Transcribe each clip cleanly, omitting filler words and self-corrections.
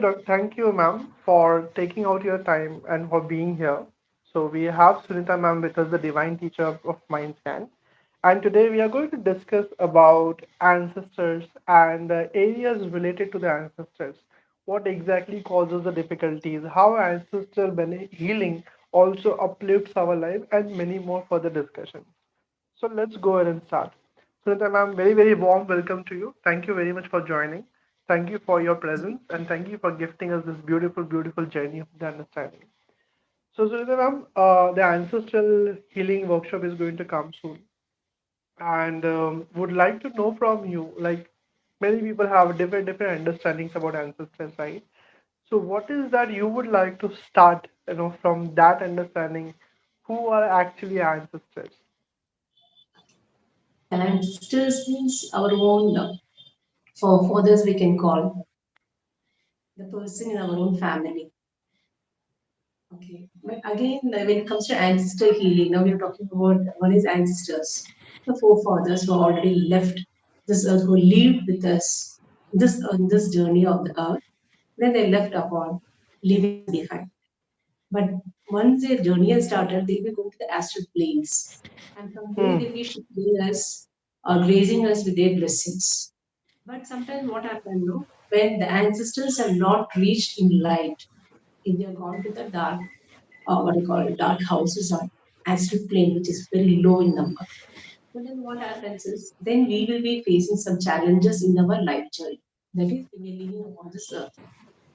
Thank you, ma'am, for taking out your time and for being here. So we have Sunita ma'am with us, the divine teacher of Mindscan, and today we are going to discuss about ancestors and areas related to the ancestors. What exactly causes the difficulties? How ancestral healing also uplifts our life, and many more further discussions. So let's go ahead and start. Sunita ma'am, very, very warm welcome to you. Thank you very much for joining. Thank you for your presence and thank you for gifting us this beautiful, beautiful journey of the understanding. So, Sunita ma'am, the ancestral healing workshop is going to come soon and would like to know from you, like many people have different understandings about ancestors, right? So, what is that you would like to start, from that understanding? Who are actually ancestors? Ancestors means our own forefathers, we can call the person in our own family. Okay. But again, when it comes to ancestral healing, now we're talking about what is ancestors, the forefathers who already left this earth, who lived with us this journey of the earth. Then they left upon leaving us behind. But once their journey has started, they will go to the astral planes, and from there Hmm. they'll be shielding us, grazing us with their blessings. But sometimes what happens, no? When the ancestors have not reached in light, if they have gone to the dark, what do you call it, dark houses or astral plane, which is very low in number. So then what happens is, then we will be facing some challenges in our life journey. That is, when we are living upon this earth.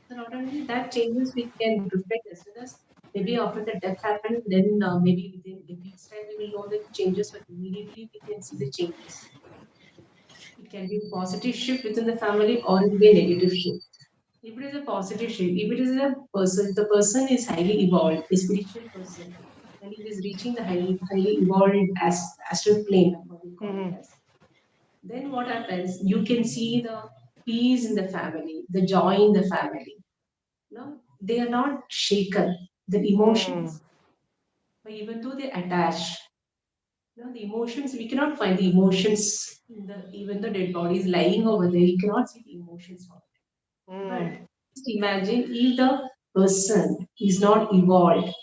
So not only that changes we can reflect as well as maybe after the death happened, then maybe within a week's time we will know the changes, but immediately we can see the changes. It can be a positive shift within the family or it will be a negative shift. If it is a positive shift, if it is a person, the person is highly evolved, a spiritual person, and he is reaching the highly evolved as astral plane, what we call it Hmm. as. Then what happens? You can see the peace in the family, the joy in the family. No, they are not shaken. The Hmm. emotions, but even though they attach, the emotions we cannot find the emotions in the even the dead body is lying over there. You cannot see the emotions of it. But Hmm. just imagine if the person is not evolved.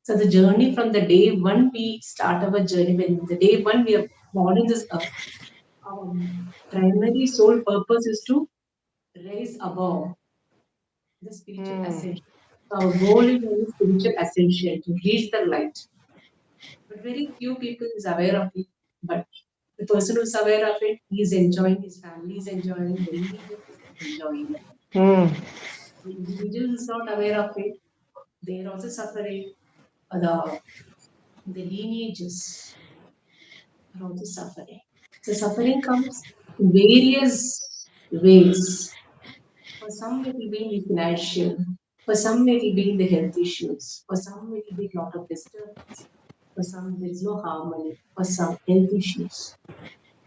So the journey from the day one we start our journey, when the day one we are born in this earth, our primary sole purpose is to rise above the spiritual Hmm. ascension. So our goal is only spiritual ascension to reach the light. But very few people is aware of it. But the person who is aware of it, he is enjoying, his family is enjoying, the religion is enjoying. Hmm. The individual is not aware of it, they are also suffering. The lineages are also suffering. So suffering comes in various ways. For some it will be in the financial, for some it will be in the health issues, for some it will be a lot of disturbance, for some there is no harmony, for some health issues.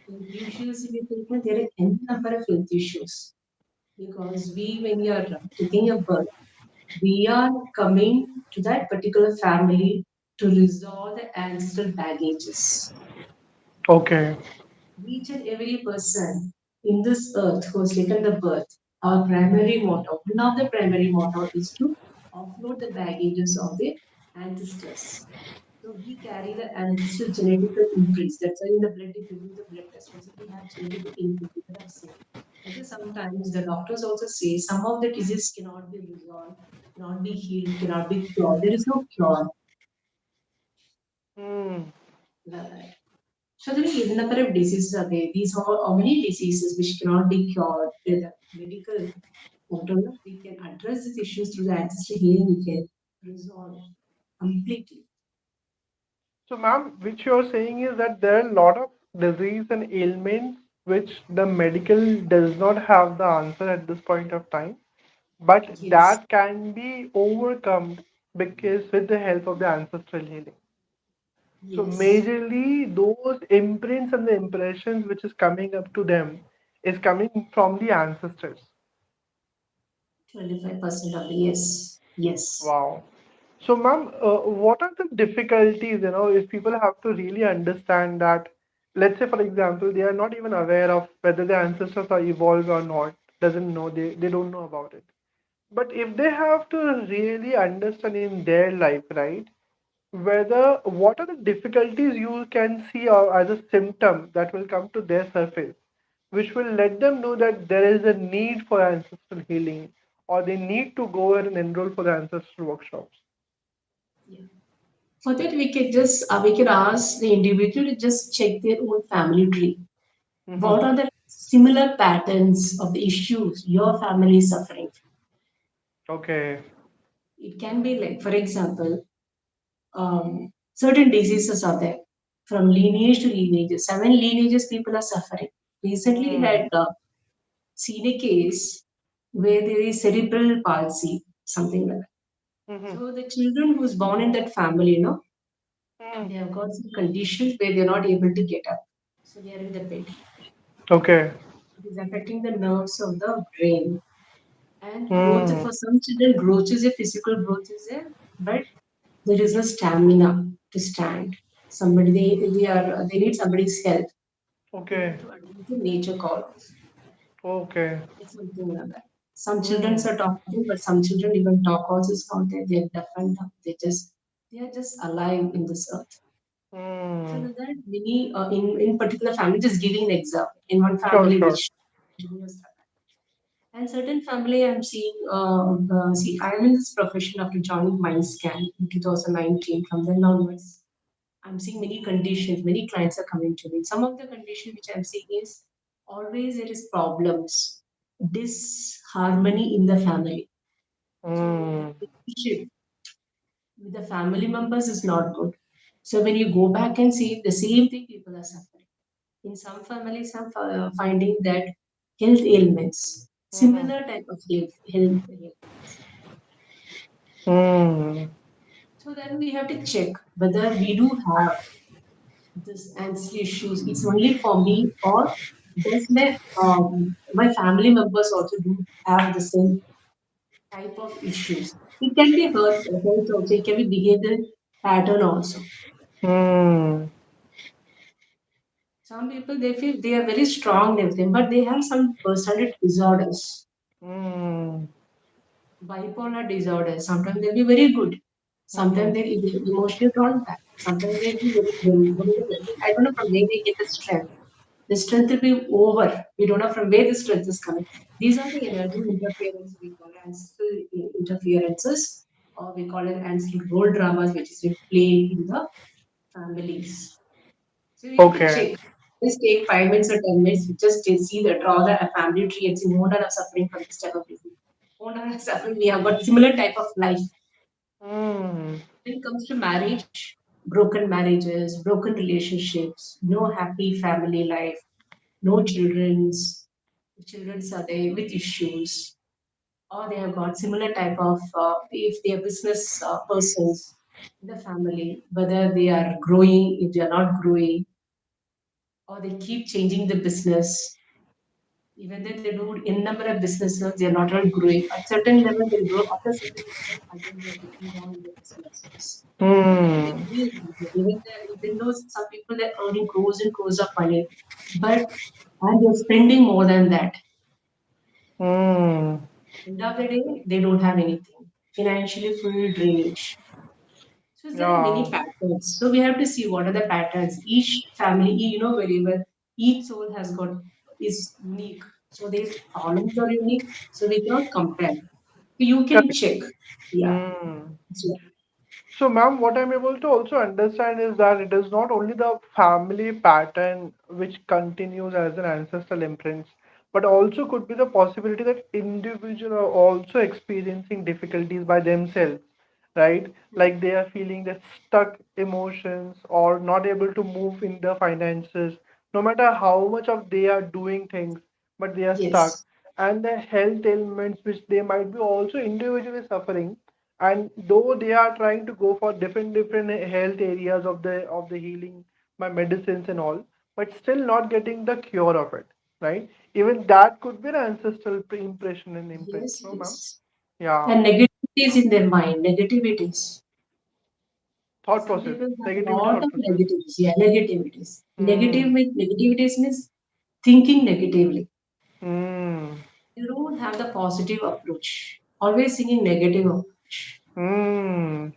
Health issues, if you take, there are any number of health issues. Because we, when we are taking a birth, we are coming to that particular family to resolve the ancestral baggages. Okay. Each and every person in this earth who has taken the birth, our primary motto, one of the primary motto is to offload the baggages of the ancestors. So we carry the ancestral genetical imprints. That's why in the blood, if you do the blood test, also we have genetical imprint. People have said. That is sometimes the doctors also say some of the disease cannot be resolved, cannot be healed, cannot be cured. There is no cure. Hmm. Right. So there are a number of diseases are there. These are how many diseases which cannot be cured with the medical whatever. We can address these issues through the ancestral healing. We can resolve completely. So, ma'am, which you're saying is that there are a lot of disease and ailments which the medical does not have the answer at this point of time, but Yes, that can be overcome because with the help of the ancestral healing. So, yes. majorly those imprints and the impressions which is coming up to them is coming from the ancestors. 25% of the yes. Yes. Wow. So, ma'am, what are the difficulties, if people have to really understand that, let's say, for example, they are not even aware of whether their ancestors are evolved or not, doesn't know, they don't know about it. But if they have to really understand in their life, right, whether what are the difficulties you can see or as a symptom that will come to their surface, which will let them know that there is a need for ancestral healing or they need to go and enroll for the ancestral workshops. Yeah. For that, we can ask the individual to just check their own family tree. What Mm-hmm. are the similar patterns of the issues your family is suffering from? Okay. It can be like, for example, certain diseases are there from lineage to lineage. Seven lineages people are suffering. Recently, Mm. had seen a case where there is cerebral palsy, something like that. Mm-hmm. So the children who's born in that family, Mm. they have got some conditions where they're not able to get up. So they are in the bed. Okay. It is affecting the nerves of the brain. And growth Mm. for some children, growth is a physical growth is there, but there is no stamina to stand. Somebody they need somebody's help. They Okay. have to attend to nature call off. Okay. It's something like that. Some children Mm. are talking, but some children even talk also is not there. They're deaf and dumb. They are just alive in this earth. So Mm. like that many in particular family, just giving an example. In one Sure, family sure. which and certain family I'm seeing, see, I'm in this profession after joining Mindscan in 2019. From then onwards, I'm seeing many conditions, many clients are coming to me. Some of the conditions which I'm seeing is always there is problems, disharmony in the family. So the Mm. relationship with the family members is not good. So when you go back and see the same thing, people are suffering. In some families, I'm finding that health ailments, Mm-hmm. similar type of health ailments. Mm. So then we have to check whether we do have this ancestry issues. It's only for me, or does my family members also do have the same type of issues? It can be health also. It can be behavioral pattern also. Mm. Some people they feel they are very strong in everything, but they have some personality disorders, Mm. bipolar disorders. Sometimes they'll be very good. Mm-hmm. Sometimes they'll be emotionally drawn back. Sometimes they'll be very. I don't know from where they get the strength. The strength will be over. We don't know from where the strength is coming. These are the energy interference we call ancestral interferences, or we call it ancestral role dramas, which is played in the families. So we have to Okay. check. Just take 5 minutes or 10 minutes. Just to see the draw the family tree and see more than are suffering from this type of disease. More than are suffering. We have got similar type of life. Mm. When it comes to marriage, broken marriages, broken relationships, no happy family life, no children's are there with issues, or they have got similar type of if they are business persons in the family, whether they are growing, if they are not growing, or they keep changing the business. Even though they do in number of businesses, they are not all growing. At certain level, they grow. After certain level, again they are getting down in the businesses. It can be Mm. any reason. Even though some people are earning crores and crores of money, but and they're spending more than that. Mm. End of the day, they don't have anything. Financially full drainage. So there are many Yeah. patterns. So we have to see what are the patterns. Each family, very well, each soul has got is unique. So their problems are unique. So we cannot compare. So you can Correct. check. Yeah. Mm. So, So, ma'am, what I'm able to also understand is that it is not only the family pattern which continues as an ancestral imprint, but also could be the possibility that individuals are also experiencing difficulties by themselves, right? Like they are feeling that stuck emotions or not able to move in the finances, no matter how much of they are doing things, but they are stuck. yes. And the health ailments which they might be also individually suffering, and though they are trying to go for different health areas of the healing by medicines and all, but still not getting the cure of it, right? Even that could be an ancestral impression and imprint, Yes, no ma'am? yes. Yeah. And negativities in their mind, negativities. Thought Some process, people have a negativity lot thought of process. negativities. Yeah, negativities. Hmm. Negativities means thinking negatively. Hmm. You don't have the positive approach. always thinking negative approach. Hmm.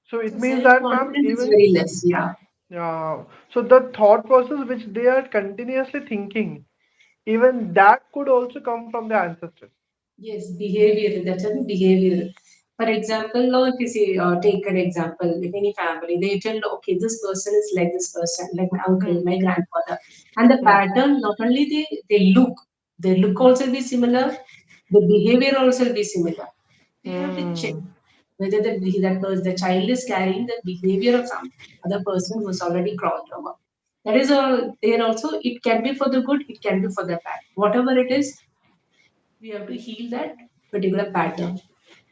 So it So means self that, ma'am, confidence is even very less. Yeah. yeah. So the thought process which they are continuously thinking, even that could also come from the ancestors. Yes, behavior. That's a behavior. For example, now if you say, take an example, if any family, they tell, okay, this person is like this person, like my uncle, Hmm. my grandfather, and the Hmm. pattern. Not only their look also be similar, the behavior also be similar. So you have to check Hmm. whether the child is carrying the behavior of some other person who's already crossed over. That is all. There also, it can be for the good, it can be for the bad. Whatever it is, we have to heal that particular pattern.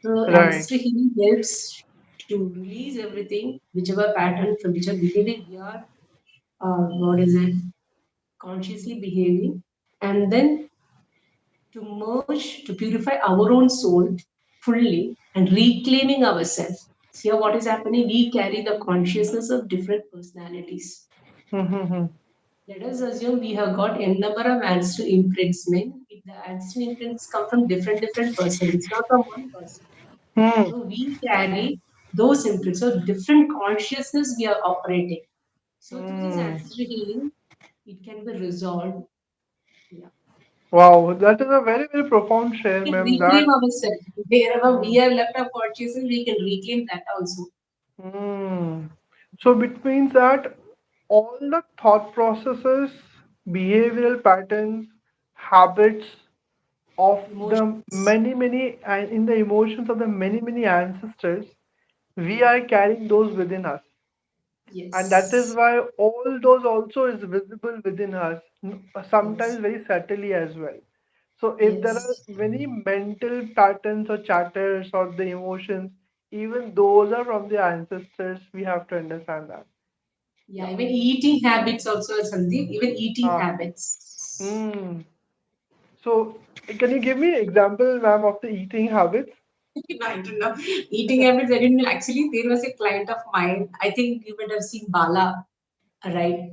So Right. ancestral healing helps to release everything, whichever pattern from whichever behavior we are, what is it, consciously behaving, and then to merge, to purify our own soul fully and reclaiming ourselves. Here, what is happening? We carry the consciousness of different personalities. Hmm. Hmm. Hmm. Let us assume we have got n number of ancestral imprints. Mean if the ancestral imprints come from different persons, it's not from one person. Hmm. So we carry those imprints. So different consciousness we are operating. So through this Hmm. ancestral healing, it can be resolved. Yeah. Wow, that is a very, very profound share, We can ma'am. reclaim That. ourselves. Wherever we Hmm. have left our consciousness, we can reclaim that also. Hmm. So it means that all the thought processes, behavioral patterns, habits of the Emotions. many, many, and in the emotions of the many, many ancestors, we are carrying those within us. And that is Yes. why all those also is visible within us, sometimes Yes. very subtly as well. So if there are Yes. many mental patterns or chatters or the emotions, even those are from the ancestors. We have to understand that. Yeah, Yeah. even eating habits also are something. Even eating Ah. habits. Hmm. So can you give me an example, ma'am, of the eating habits? I don't know. Eating habits, I didn't know. Actually, there was a client of mine. I think you might have seen Bala, right?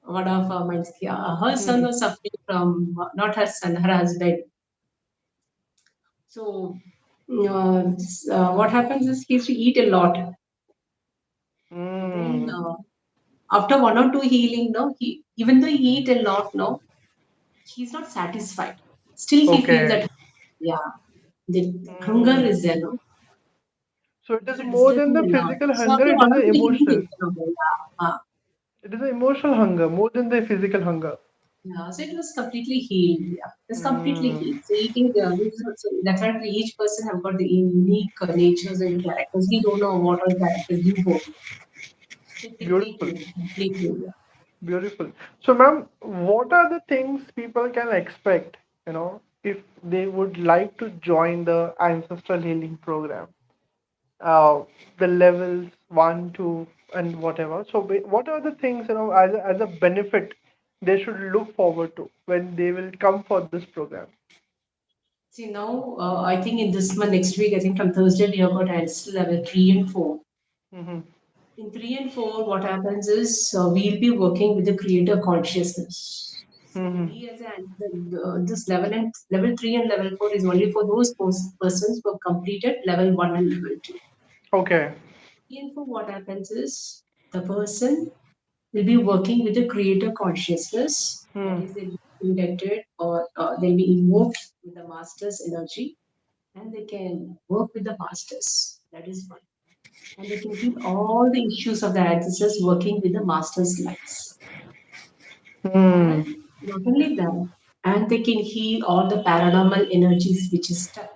One of mine. Yeah, her son Hmm. was suffering from, not her son, her husband. So, what happens is he used to eat a lot. Then, Hmm. after one or two healing, no, he even though he eat a lot, no, he's not satisfied. Still, he feels Okay. that, yeah, the hunger Hmm. is there, no? So it It is was more than disturbing the a lot. physical So hunger, after it is one or the two healing, emotional. he said, okay, yeah, It is the emotional hunger more than the physical hunger. yeah. So it was completely healed. Yeah, it's completely Hmm. healed. So eating, so definitely each person have got the unique natures and characters. We don't know what are characters you hold. So Beautiful. completely, yeah. Beautiful. So, ma'am, what are the things people can expect, if they would like to join the ancestral healing program? The levels one, two, and whatever. So, what are the things, as a benefit they should look forward to when they will come for this program? See now, I think in this month, next week, I think from Thursday we have got ancestral level 3 and 4. Mm-hmm. In 3 and 4, what happens is we'll be working with the creator consciousness. So Mm-hmm. we as this level 3 and level 4 is only for those persons who have completed level 1 and level 2. Okay. 3 and 4, what happens is the person will be working with the creator consciousness. That Hmm. is, they'll be inducted or they'll be invoked with the master's energy, and they can work with the masters. That is one. And they can keep all the issues of the ancestors working with the master's lights. Hmm. And not only that, and they can heal all the paranormal energies which is stuck,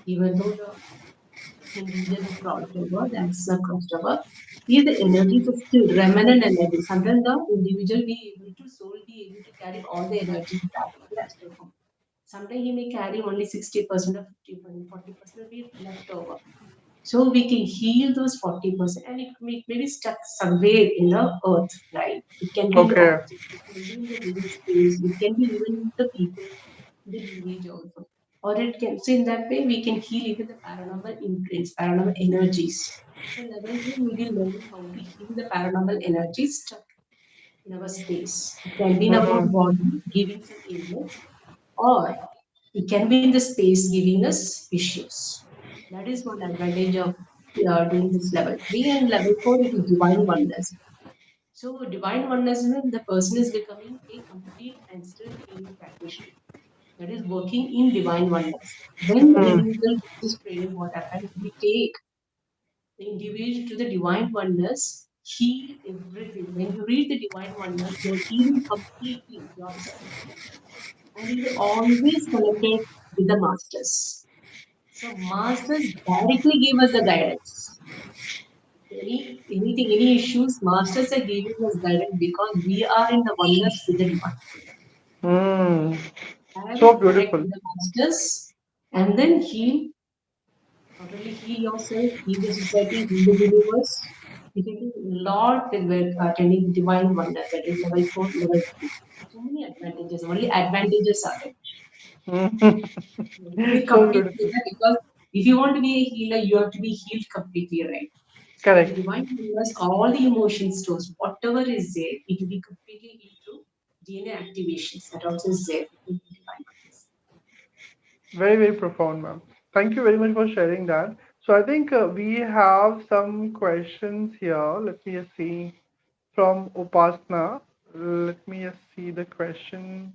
even though the individual has crossed over, the ancestor crossed over. Here the energies are still remnant energy. Sometimes the individual be able to soul be able to carry all the energies back to the astral form. Sometimes he may carry only 60% or 50%, 40% will be left over. So we can heal those 40% and it may be stuck somewhere in the earth, right? It can be in the Okay. object, it can be in the living space, it can be even in the people, the village also. Or it can, so in that way, we can heal even the paranormal imprints, paranormal energies. So level 3, we will learn how to heal the paranormal energies stuck in our space. It can be in our Hmm. body, giving some illness, or He can be in the space giving us issues. That is one advantage of doing this level 3 and level 4. It is divine oneness. So divine oneness means the person is becoming a complete ancestral healing practitioner. That is working in divine oneness. When the Hmm. individual does this training, what happens? We take the individual to the divine oneness, heal everything. When you reach the divine oneness, you're healing completely yourself. And you're always connected with the masters. So masters directly give us the guidance. Any issues, masters are giving us guidance because we are in the oneness with the divine. Hmm. And So connect beautiful. with the masters and then heal. Not only heal yourself, heal the society, heal the universe. You can do a lot with attending divine wonder, that is level 4, level 3. So many advantages, only advantages are there. Hmm. To be So complete with beautiful. that, because if you want to be a healer, you have to be healed completely, right? So in Correct. divine universe, all the emotion stores, whatever is there, it will be completely healed through DNA activations. That also is there in divine oneness. Very, very profound, ma'am. Thank you very much for sharing that. So I think we have some questions here. Let me just see from Upasna. Let me just see the question.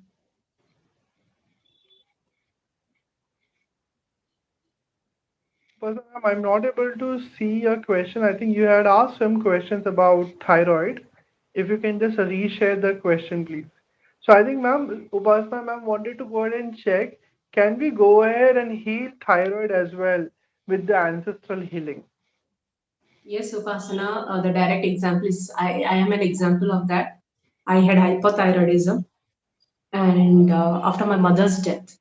Upasna, ma'am, I'm not able to see your question. I think you had asked some questions about thyroid. If you can just reshare the question, please. So I think, ma'am, Upasna, ma'am, wanted to go ahead and check. Can we go ahead and heal thyroid as well with the ancestral healing? Yes, Upasana, the direct example is I am an example of that. I had hypothyroidism, and after my mother's death,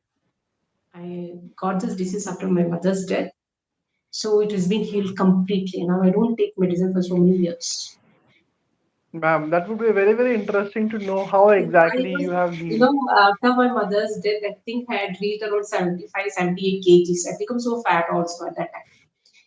I got this disease after my mother's death. So it has been healed completely. Now I don't take medicine for so many years. Ma'am, that would be very, very interesting to know how I exactly was, you have healed. after my mother's death, I think I had reached around 75, 78 kgs. I become so fat also at that time.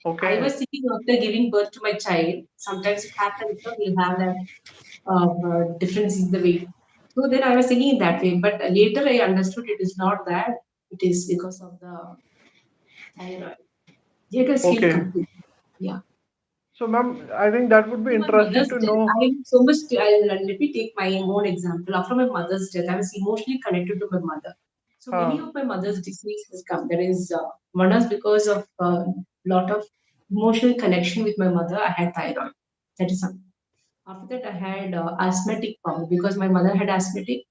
I Okay, was thinking after giving birth to my child, sometimes it happens, we'll have that difference in the weight. So then I was thinking in that way, but later I understood it is not that. It is because of the thyroid. It was healed okay. completely. Yeah. So, ma'am, I think that would be After my interesting mother's to death, know. I am so much. Let me take my own example. After my mother's death, I was emotionally connected to my mother. So many Huh. of my mother's diseases come. There is one is because of a lot of emotional connection with my mother. I had thyroid. That is something. After that, I had asthmatic problem because my mother had asthmatic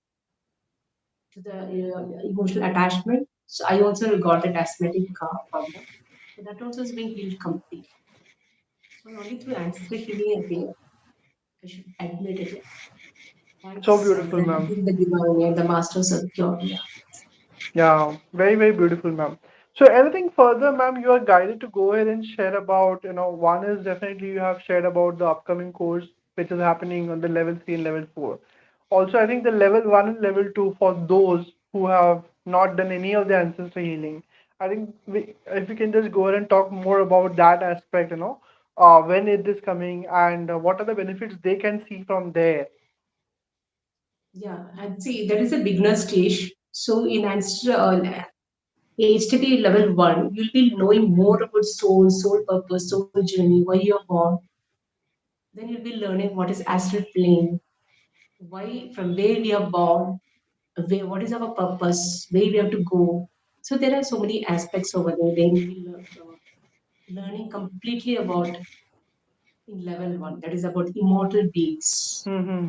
to the emotional attachment. So I also got that asthmatic problem. So that also is being healed completely. So only through ancestral healing, I should admit it. Yeah. So Thanks. beautiful, Then ma'am. the divine, yeah, the masters of cure. Yeah. Yeah, very, very beautiful, ma'am. So, anything further, ma'am, you are guided to go ahead and share about, one is definitely you have shared about the upcoming course which is happening on the level 3 and level 4. Also, I think the level 1 and level 2 for those who have not done any of the ancestral healing. I think if we can just go ahead and talk more about that aspect, when it is coming and what are the benefits they can see from there. Yeah. And see, that is a beginner stage. So in ancestral HTT level 1, you'll be knowing more about soul, soul purpose, soul journey, why you're born. Then you'll be learning what is astral plane, why, from where we are born, where, what is our purpose, where we have to go. So there are so many aspects over there. Then we learning completely about in level 1. That is about immortal beings. Mm-hmm.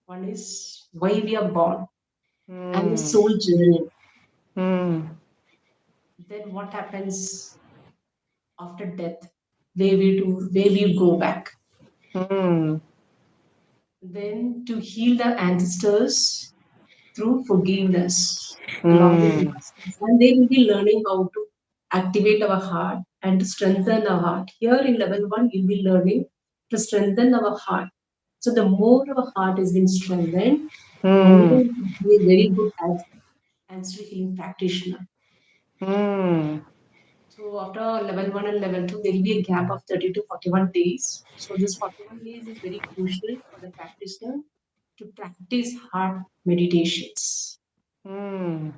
One is why we are born and the Mm. soul journey. Mm. Then what happens after death? Where we go back. Mm. Then to heal the ancestors through forgiveness along with Mm. masters. And they will be learning how to activate our heart and to strengthen our heart. Here in level 1, you'll be learning to strengthen our heart. So the more our heart has been strengthened, the more Mm. we will be a very good ancestral healing practitioner. Mm. So after level 1 and level 2, there will be a gap of 30 to 41 days. So this 41 days is very crucial for the practitioner to practice heart meditations. Mm.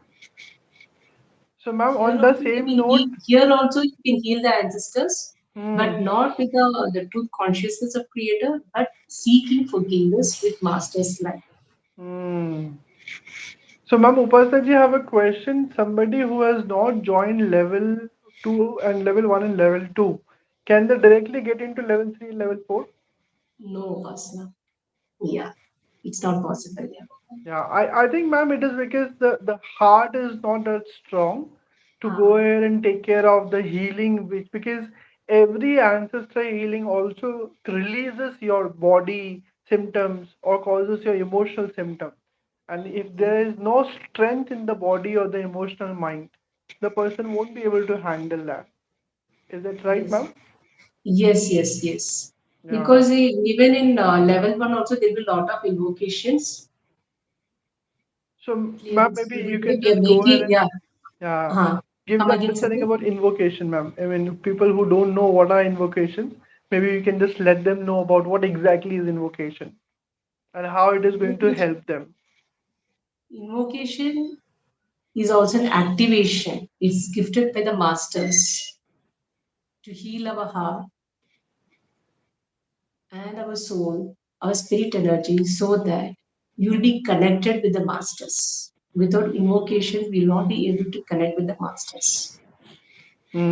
So, ma'am, Here on the also we same will note, heal. Here also you can heal the ancestors, hmm, but not with the truth consciousness of Creator, but seeking forgiveness with Master's light. hmm. So, ma'am, Upasana ji, have a question. Somebody who has not joined level 2 and level 1 and level 2, can they directly get into level 3 and level 4? No, Upasana. Yeah, it's not possible. Yeah. Yeah, I think, ma'am, it is because the heart is not that strong to go Ah, ahead and take care of the healing, which because every ancestral healing also releases your body symptoms or causes your emotional symptom. And if yes, there is no strength in the body or the emotional mind, the person won't be able to handle that. Is that right, yes, ma'am? yes, yes, yes. Yeah. Because even in level one also there will be a lot of invocations. So, Clearly, ma'am, maybe every you day can we are just go ahead making, and yeah. yeah, Uh, give Come the again, understanding something. about invocation, ma'am. I mean, people who don't know what are invocations, maybe you can just let them know about what exactly is invocation and how it is going to Invocation, help them. invocation is also an activation. It's gifted by the masters to heal our heart and our soul, our spirit energy, so that you'll be connected with the masters. Without invocation, we'll not be able to connect with the masters.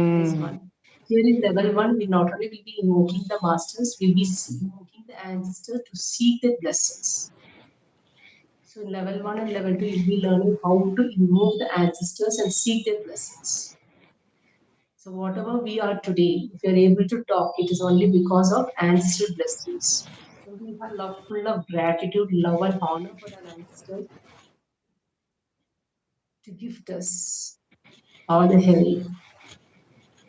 That is Hmm. one. Here in level one, we not only will be invoking the masters, we'll be invoking the ancestors to seek their blessings. So in level one and level two, you'll be learning how to invoke the ancestors and seek their blessings. So whatever we are today, if you're able to talk, it is only because of ancestral blessings. So we have love, full of gratitude, love, and honor for our ancestors to gift us all the health.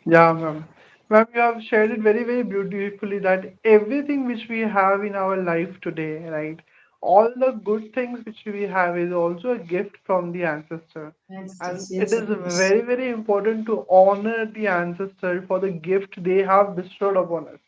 Yeah, ma'am. Ma'am, you have shared it very, very beautifully that everything which we have in our life today, right? All the good things which we have is also a gift from the ancestor. And Ancestors, it yes, is of course. very, very important to honor the ancestor for the gift they have bestowed upon us,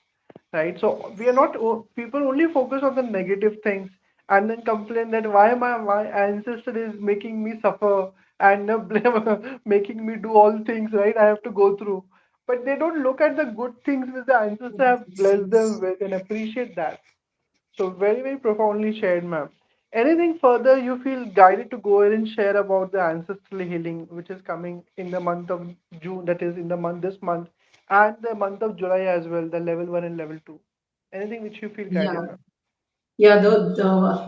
right? So we are not people only focus on the negative things and then complain that why my ancestor is making me suffer and blame making me do all things, right? I have to go through, but they don't look at the good things which the ancestor have Yes, blessed them yes. with and appreciate that. So very, very profoundly shared, ma'am. Anything further you feel guided to go ahead and share about the ancestral healing, which is coming in the month of June, that is in the month this month, and the month of July as well, the level 1 and level 2. Anything which you feel Yeah, guided, ma'am. yeah.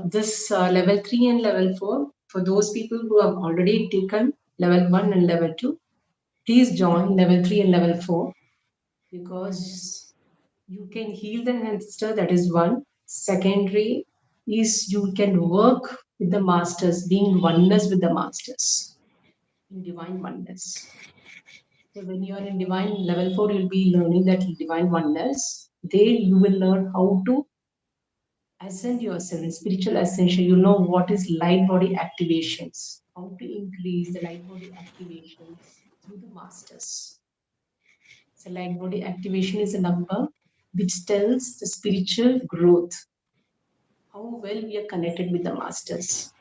This level three and level four for those people who have already taken level one and level two, please join level three and level four because you can heal the ancestor. That is one. Secondary is you can work with the masters, being oneness with the masters in divine oneness. So when you are in divine level four, you'll be learning that divine oneness. There you will learn how to ascend yourself in spiritual ascension. You know what is light body activations, how to increase the light body activations through the masters. So light body activation is a number which tells the spiritual growth, how well we are connected with the masters.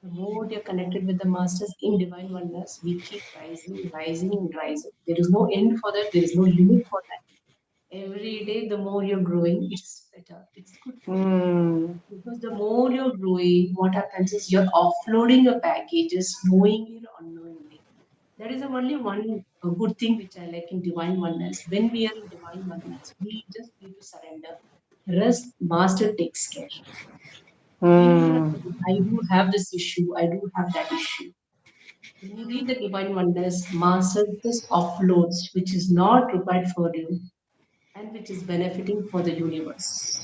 The more we are connected with the masters in divine oneness, we keep rising, rising, and rising. There is no end for that, there is no limit for that. Every day, the more you're growing, it's better, it's good for you. Hmm. Because the more you're growing, what happens is you're offloading your baggages knowingly or unknowingly. That is the only one good thing which I like in divine oneness. When we are in divine oneness, we just need to surrender. Rest, master takes care. We do not Hmm. worry. I do have this issue. I do have that issue. When you read the divine oneness, master just offloads, which is not required for you and which is benefiting for the universe.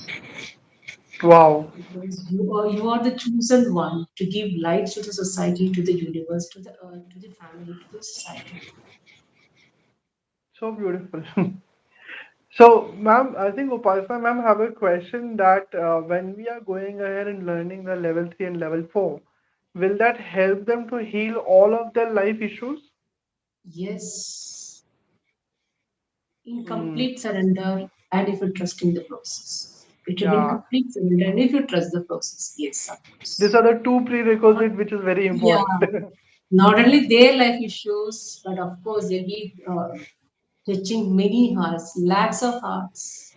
Wow. Because you are the chosen one to give light to the society, to the universe, to the earth, to the family, to the society. So beautiful. So, ma'am, I think Upasana ma'am have a question that when we are going ahead and learning the level 3 and level 4, will that help them to heal all of their life issues? Yes, in Hmm. complete surrender and if you trust in the process. It will be in Yeah. complete surrender and if you trust the process. Yes, of These course. are the two Not, prerequisites which is very yeah, important. Not only their life issues, but of course they'll be touching many hearts, lakhs of hearts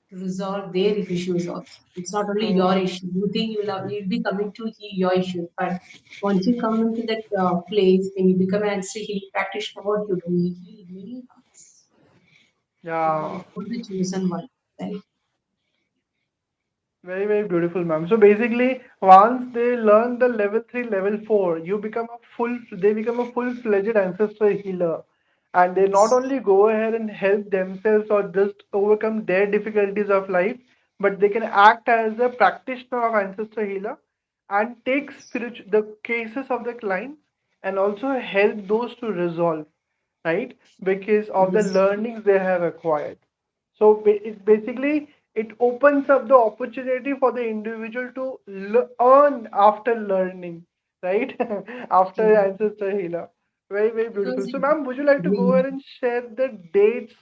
to resolve their issues also. It's not only Hmm. your issue. You think you'll be coming to heal your issues, but once you come into that place, when you become an ancestral healing practitioner, what you do, you heal many hearts. Yeah. Because you're the chosen one, right? Very, very beautiful, ma'am. So basically, once they learn the level 3, level 4, they become a full-fledged ancestral healer. And they not Yes. only go ahead and help themselves or just overcome their difficulties of life, but they can act as a practitioner of ancestral healer and take the cases of the clients and also help those to resolve, right? Because of the Yes. learnings they have acquired. So it basically it opens up the opportunity for the individual to earn after learning, right? After Yeah. ancestor healer. Very, very beautiful. Because So, ma'am, would you like to go we, ahead and share the dates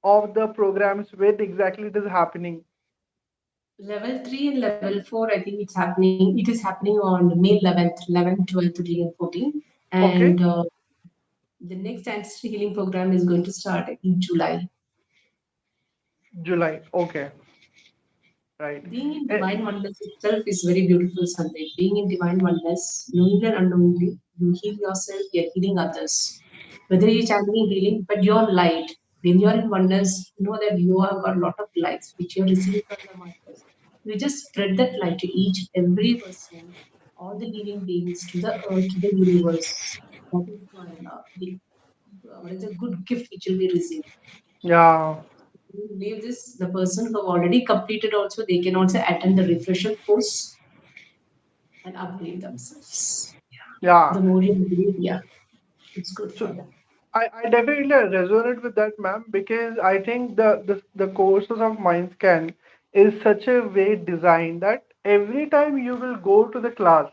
of the programs where exactly it is happening? level 3 and level 4, I think it's happening. It is happening on May 11th, 11th, 12th, 13, and 14. Okay, And the next ancestry healing program is going to start in July. July. Okay, right. Being in Eh, divine oneness itself is very beautiful, Sandeep. Being in divine oneness, knowingly and unknowingly, you heal yourself, you're healing others. Whether you're channeling healing, but you're light. When you're in oneness, you know that you have got a lot of lights which you're receiving from the masters. You just spread that light to each and every person, all the living beings, to the earth, to the universe. That is one what is a good gift which will be received. yeah, You leave this, the person who have already completed also, they can also attend the refresher course and upgrade themselves. yeah. The more you upgrade, yeah, it's good So for them. I definitely resonate with that, ma'am, because I think the courses of Mindscan is such a way designed that every time you will go to the class,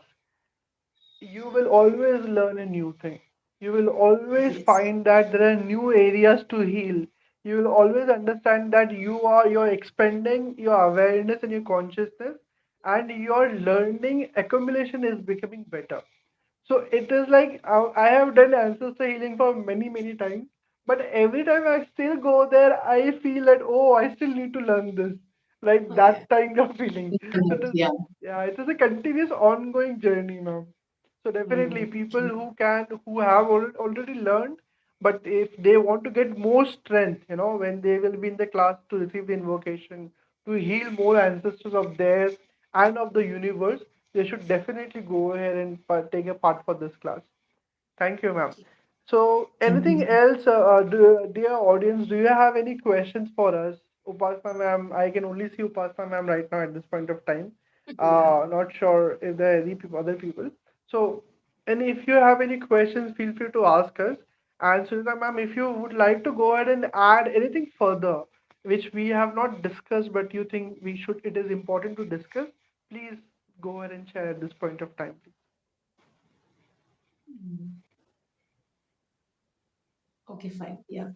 you will always learn a new thing. You will always Yes, find that there are new areas to heal. You will always understand that you're expanding your awareness and your consciousness, and your learning accumulation is becoming better. So it is like I have done ancestor healing for many, many times, but every time I still go there, I feel that, oh, I still need to learn this, like oh, yeah. that kind of feeling. So it is, Yeah. yeah, it is a continuous, ongoing journey, ma'am. So definitely, Mm, people who have already learned, but if they want to get more strength, when they will be in the class to receive the invocation, to heal more ancestors of theirs and of the universe, they should definitely go ahead and take a part for this class. Thank you, ma'am. So, thank anything you. else, dear audience? Do you have any questions for us, Upasna ma'am? I can only see Upasna ma'am right now at this point of time. Yeah. Not sure if there are any other people. So, and if you have any questions, feel free to ask us. And Sunita ma'am, if you would like to go ahead and add anything further, which we have not discussed, but you think it is important to discuss, please go ahead and share at this point of time. Mm, okay, fine. Yeah.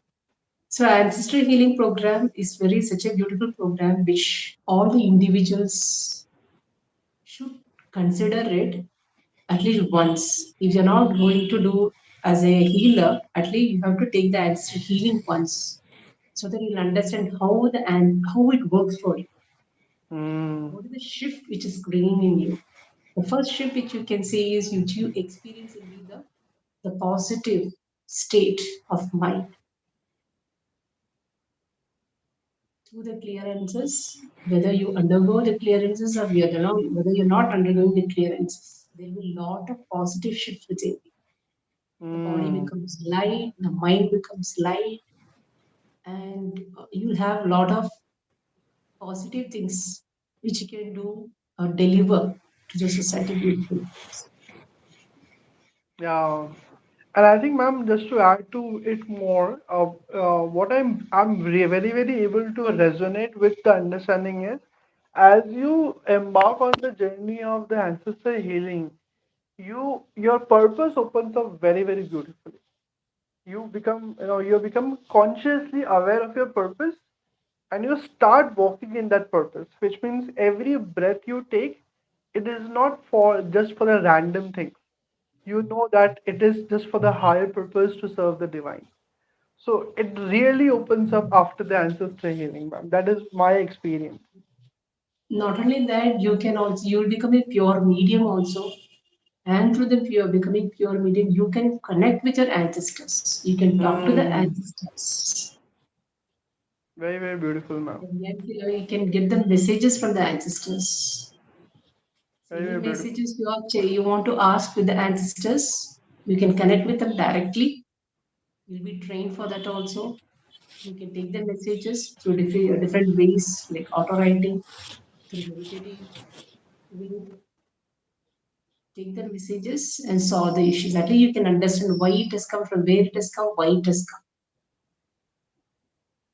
So ancestral healing program is very such a beautiful program which all the individuals should consider it at least once. If you're not going to do as a healer, at least you have to take the ancestral healing once so that you'll understand how the and how it works for you. Hmm. What is the shift which is bringing in you? The first shift which you can see is which you experience will be the positive state of mind through the clearances, whether you undergo the clearances or whether you're not undergoing the clearances. There will be a lot of positive shifts within you. The body Hmm. becomes light, the mind becomes light, and you'll have a lot of positive things which you can do or deliver to the society beautifully. Yeah, and I think, ma'am, just to add to it more, what very very able to resonate with the understanding is, as you embark on the journey of the ancestor healing, your purpose opens up very very beautifully. You become consciously aware of your purpose, and you start walking in that purpose, which means every breath you take, it is not for just for a random thing. you know that it is just for the higher purpose to serve the divine. So it really opens up after the ancestor healing, ma'am. That is my experience. Not only that, you can also you'll become a pure medium also. And through the pure becoming pure medium, you can connect with your ancestors. You can talk to the Hmm. ancestors. Very, very beautiful, ma'am. And yet, you can get the messages from the ancestors. Very, Any very beautiful. messages you want to ask with the ancestors, you can connect with them directly. You'll be trained for that also. You can take the messages through different ways, like auto writing, through meditating. You will take the messages and solve the issues. At least you can understand why it has come, from where it has come, why it has come.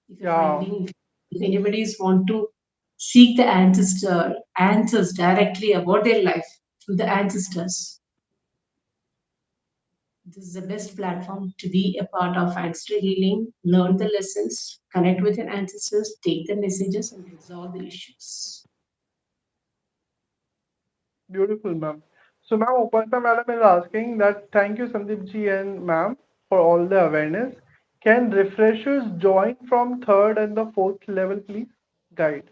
If you're Yeah, finding, if anybody is want to seek the answers directly about their life through the ancestors, this is the best platform to be a part of ancestral healing. Learn the lessons, connect with your ancestors, take the messages, and resolve the issues. beautiful, ma'am. So, ma'am, Upasana madam is asking that thank you, Sandeep ji and ma'am, for all the awareness. Can refreshers join from third and the fourth level, please? Guide.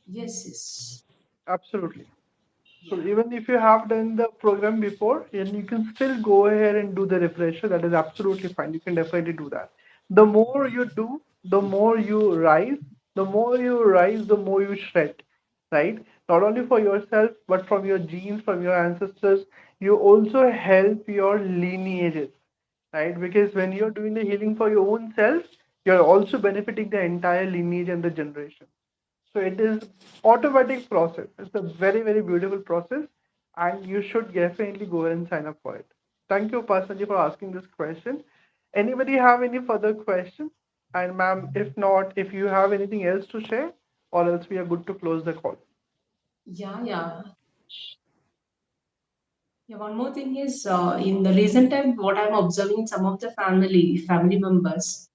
Yes, yes. Absolutely. So Yeah. even if you have done the program before, then you can still go ahead and do the refresher. That is absolutely fine. You can definitely do that. The more you do, the more you rise. The more you rise, the more you shred, right? Not only for yourself, but from your genes, from your ancestors. You also help your lineages, right? Because when you're doing the healing for your own self, you're also benefiting the entire lineage and the generation. So it is automatic process. It's a very, very beautiful process, and you should definitely go ahead and sign up for it. Thank you, Pasanji, for asking this question. Anybody have any further questions? And ma'am, if not, if you have anything else to share, or else we are good to close the call. Yeah, yeah. Yeah, one more thing is in the recent time, what I'm observing some of the family members,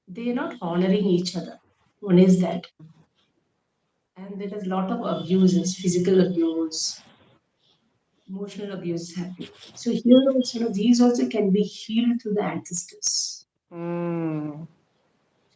they are not honoring each other. One is that, and there is a lot of abuses, physical abuse, emotional abuse happening. So here also, these also can be healed through the ancestors. Hmm.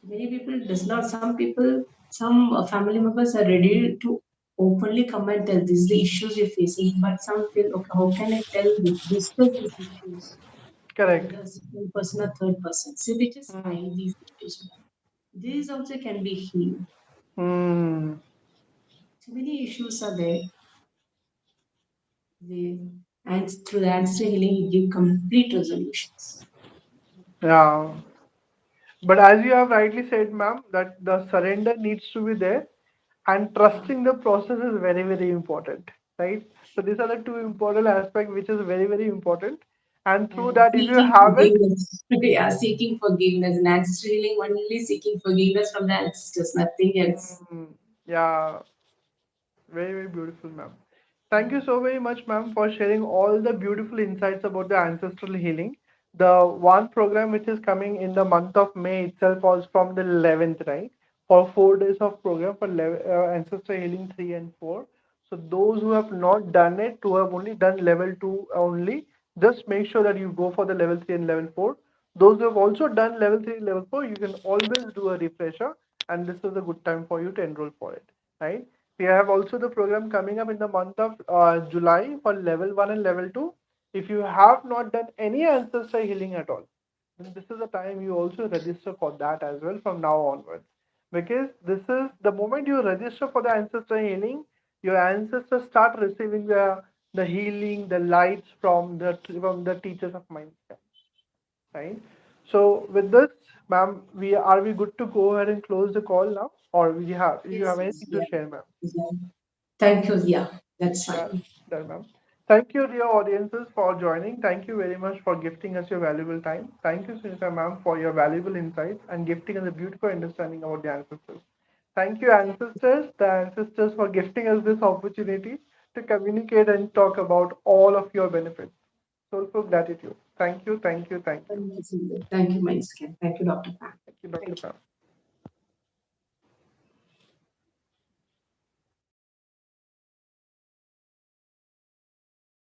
So many people does not. Some people, some family members are ready to openly come and tell this is the issues you're facing, but some feel okay. How can I tell this? Discuss these issues with Correct. a second person or third person. So we just Hmm. hide these issues. These also can be healed. Hmm. So many issues are there. They, and through the ancestral healing, you give complete resolutions. Yeah. But as you have rightly said, ma'am, that the surrender needs to be there, and trusting the process is very, very important, right? So these are the two important aspects which is very, very important. And through And that, if you seeking have it, forgiveness. Yeah, seeking forgiveness. And ancestral healing, only seeking forgiveness from the ancestors, nothing else. yeah, very, very beautiful, ma'am. Thank you so very much, ma'am, for sharing all the beautiful insights about the ancestral healing. The one program which is coming in the month of May itself was from the 11th, right? For 4 days of program for ancestral healing 3 and 4. So those who have not done it, who have only done level 2 only, just make sure that you go for the level 3 and level 4. Those who have also done level 3, level 4, you can always do a refresher, and this is a good time for you to enroll for it, right? We have also the program coming up in the month of July for level 1 and level 2. If you have not done any ancestor healing at all, then this is the time you also register for that as well from now onwards. Because this is the moment you register for the ancestor healing, your ancestors start receiving the healing, the lights from the teachers of mind, right? So with this, ma'am, we good to go ahead and close the call now, or you Yes, have yes, anything to yeah. share, ma'am? Yeah. Thank you. Yeah, that's Yeah, fine. done, ma'am. Thank you, dear audiences, for joining. Thank you very much for gifting us your valuable time. Thank you, Sunita ma'am, for your valuable insights and gifting us a beautiful understanding about the ancestors. Thank you, the ancestors, for gifting us this opportunity to communicate and talk about all of your benefits. Soulful gratitude. Thank you, thank you, thank you. Thank you, Dr. Pan. Thank you, Dr. Thank you. Pam.